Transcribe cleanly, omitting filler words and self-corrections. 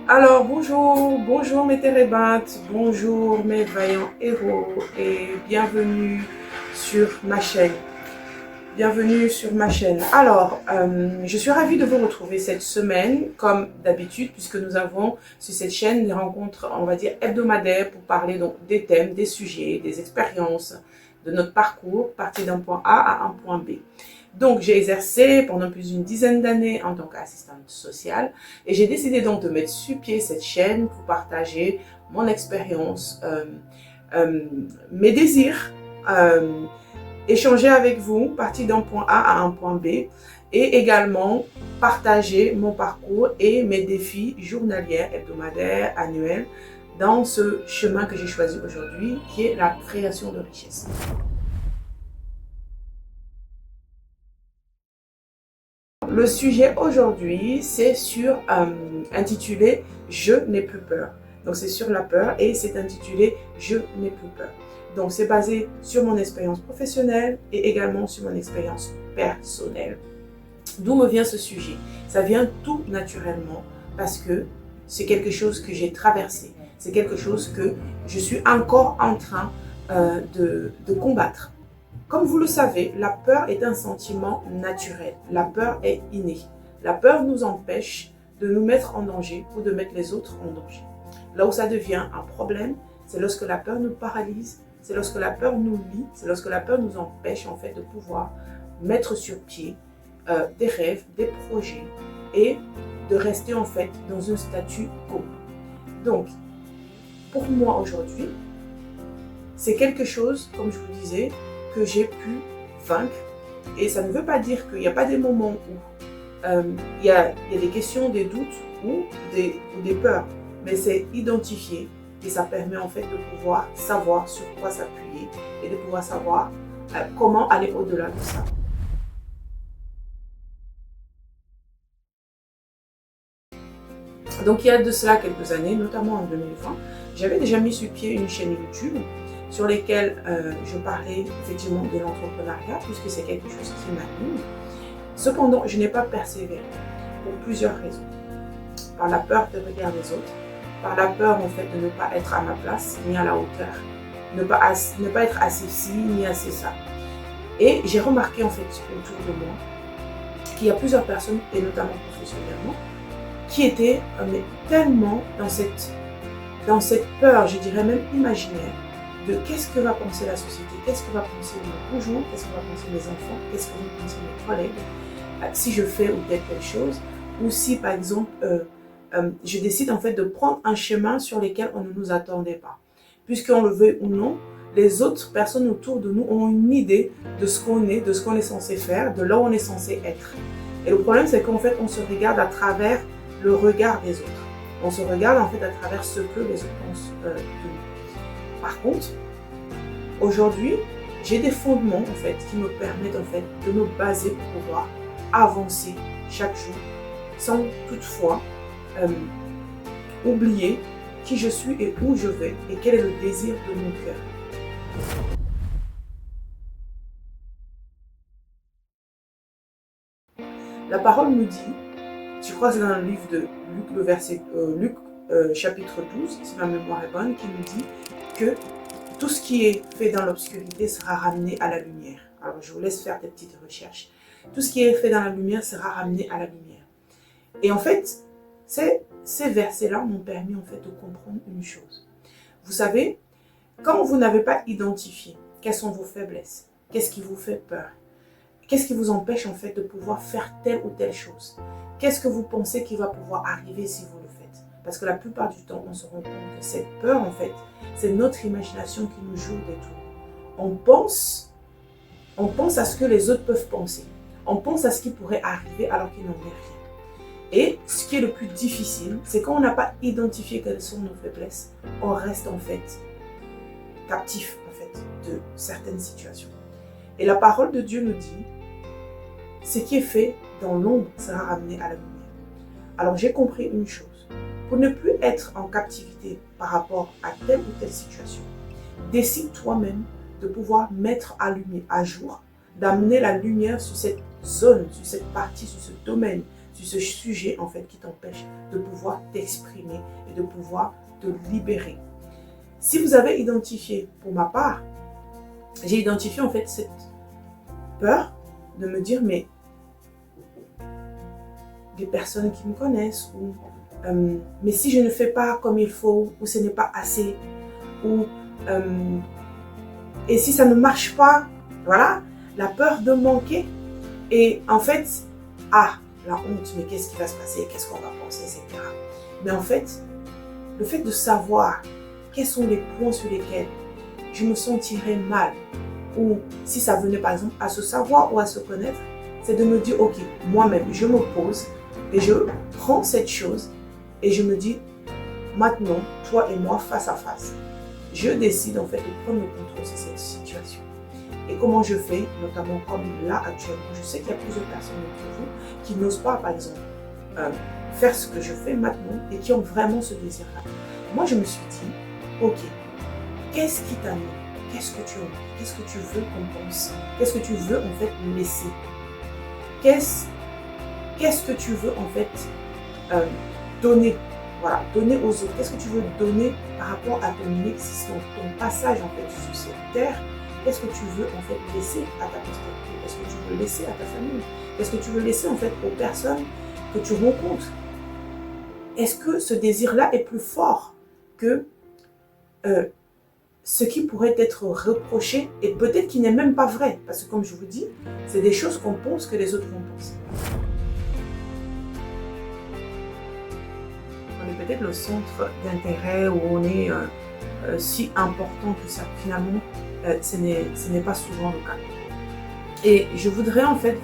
Alors bonjour mes térébintes, bonjour mes vaillants héros et bienvenue sur ma chaîne. Bienvenue sur ma chaîne. Alors, je suis ravie de vous retrouver cette semaine, comme d'habitude, puisque nous avons sur cette chaîne des rencontres, on va dire, hebdomadaires pour parler donc des thèmes, des sujets, des expériences, de notre parcours, partir d'un point A à un point B. Donc, j'ai exercé pendant plus d'une dizaine d'années en tant qu'assistante sociale et j'ai décidé donc de mettre sur pied cette chaîne pour partager mon expérience, mes désirs, échanger avec vous, partir d'un point A à un point B et également partager mon parcours et mes défis journaliers, hebdomadaires, annuels dans ce chemin que j'ai choisi aujourd'hui qui est la création de richesse. Le sujet aujourd'hui, c'est intitulé Je n'ai plus peur. Donc c'est sur la peur et c'est intitulé Je n'ai plus peur. Donc c'est basé sur mon expérience professionnelle et également sur mon expérience personnelle. D'où me vient ce sujet? Ça vient tout naturellement parce que c'est quelque chose que j'ai traversé. C'est quelque chose que je suis encore en train de combattre. Comme vous le savez, la peur est un sentiment naturel. La peur est innée. La peur nous empêche de nous mettre en danger ou de mettre les autres en danger. Là où ça devient un problème, c'est lorsque la peur nous paralyse, c'est lorsque la peur nous lie, c'est lorsque la peur nous empêche en fait de pouvoir mettre sur pied des rêves, des projets et de rester en fait dans un statu quo. Donc, pour moi aujourd'hui, c'est quelque chose, comme je vous disais, que j'ai pu vaincre. Et ça ne veut pas dire qu'il n'y a pas des moments où il y a des questions, des doutes ou des peurs. Mais c'est identifié et ça permet en fait de pouvoir savoir sur quoi s'appuyer et de pouvoir savoir comment aller au-delà de ça. Donc il y a de cela quelques années, notamment en 2020, j'avais déjà mis sur pied une chaîne YouTube sur lesquelles je parlais effectivement de l'entrepreneuriat puisque c'est quelque chose qui m'anime. Cependant, je n'ai pas persévéré pour plusieurs raisons. Par la peur de regard des autres, par la peur en fait de ne pas être à ma place ni à la hauteur, ne pas être assez ci ni assez ça. Et j'ai remarqué en fait autour de moi qu'il y a plusieurs personnes, et notamment professionnellement, qui étaient tellement dans cette peur, je dirais même imaginaire, de qu'est-ce que va penser la société, qu'est-ce que va penser mon conjoint, qu'est-ce que va penser mes enfants, qu'est-ce que vont penser mes collègues, si je fais ou telle chose, ou si par exemple je décide en fait de prendre un chemin sur lequel on ne nous attendait pas. Puisqu'on le veut ou non, les autres personnes autour de nous ont une idée de ce qu'on est, de ce qu'on est censé faire, de là où on est censé être. Et le problème, c'est qu'en fait, on se regarde à travers le regard des autres. On se regarde en fait à travers ce que les autres pensent de nous. Par contre, aujourd'hui, j'ai des fondements en fait qui me permettent en fait de me baser pour pouvoir avancer chaque jour sans toutefois oublier qui je suis et où je vais et quel est le désir de mon cœur. La parole nous dit, je crois que c'est dans le livre de Luc, Luc chapitre 12, si ma mémoire est bonne, qui nous dit que tout ce qui est fait dans l'obscurité sera ramené à la lumière. Alors je vous laisse faire des petites recherches. Tout ce qui est fait dans la lumière sera ramené à la lumière. Et en fait, ces versets-là m'ont permis en fait de comprendre une chose. Vous savez, quand vous n'avez pas identifié quelles sont vos faiblesses, qu'est-ce qui vous fait peur, qu'est-ce qui vous empêche en fait de pouvoir faire telle ou telle chose, qu'est-ce que vous pensez qui va pouvoir arriver si vous le faites? Parce que la plupart du temps, on se rend compte que cette peur en fait, c'est notre imagination qui nous joue des tours. On pense à ce que les autres peuvent penser. On pense à ce qui pourrait arriver alors qu'il n'en est rien. Et ce qui est le plus difficile, c'est quand on n'a pas identifié quelles sont nos faiblesses, on reste en fait captif en fait de certaines situations. Et la parole de Dieu nous dit, ce qui est fait dans l'ombre sera ramené à la lumière. Alors j'ai compris une chose, pour ne plus être en captivité par rapport à telle ou telle situation, décide toi-même de pouvoir mettre à jour, d'amener la lumière sur cette zone, sur cette partie, sur ce domaine, sur ce sujet en fait qui t'empêche de pouvoir t'exprimer et de pouvoir te libérer. Si vous avez identifié, pour ma part, j'ai identifié en fait cette peur de me dire mais des personnes qui me connaissent ou mais si je ne fais pas comme il faut ou ce n'est pas assez ou et si ça ne marche pas, voilà, la peur de manquer et en fait, la honte, mais qu'est-ce qui va se passer, qu'est-ce qu'on va penser, etc. Mais en fait, le fait de savoir quels sont les points sur lesquels je me sentirais mal ou si ça venait par exemple à se savoir ou à se connaître, c'est de me dire ok, moi-même, je me pose et je prends cette chose et je me dis maintenant, toi et moi face à face, je décide en fait de prendre le contrôle sur cette situation. Et comment je fais, notamment comme là actuellement, je sais qu'il y a plusieurs personnes d'entre vous qui n'osent pas par exemple faire ce que je fais maintenant et qui ont vraiment ce désir-là. Moi je me suis dit, ok, qu'est-ce qui t'anime? Qu'est-ce que tu as envie? Qu'est-ce que tu veux qu'on pense? Qu'est-ce que tu veux en fait laisser? Qu'est-ce que tu veux en fait donner? Voilà, donner aux autres. Qu'est-ce que tu veux donner par rapport à ton existence, ton passage en fait sur cette terre? Qu'est-ce que tu veux en fait laisser à ta postérité? Qu'est-ce que tu veux laisser à ta famille? Qu'est-ce que tu veux laisser en fait aux personnes que tu rencontres? Est-ce que ce désir-là est plus fort que ce qui pourrait être reproché et peut-être qui n'est même pas vrai? Parce que comme je vous dis, c'est des choses qu'on pense que les autres vont penser. On est peut-être le centre d'intérêt où on est si important que ça. Finalement, ce n'est pas souvent le cas. Et je voudrais en fait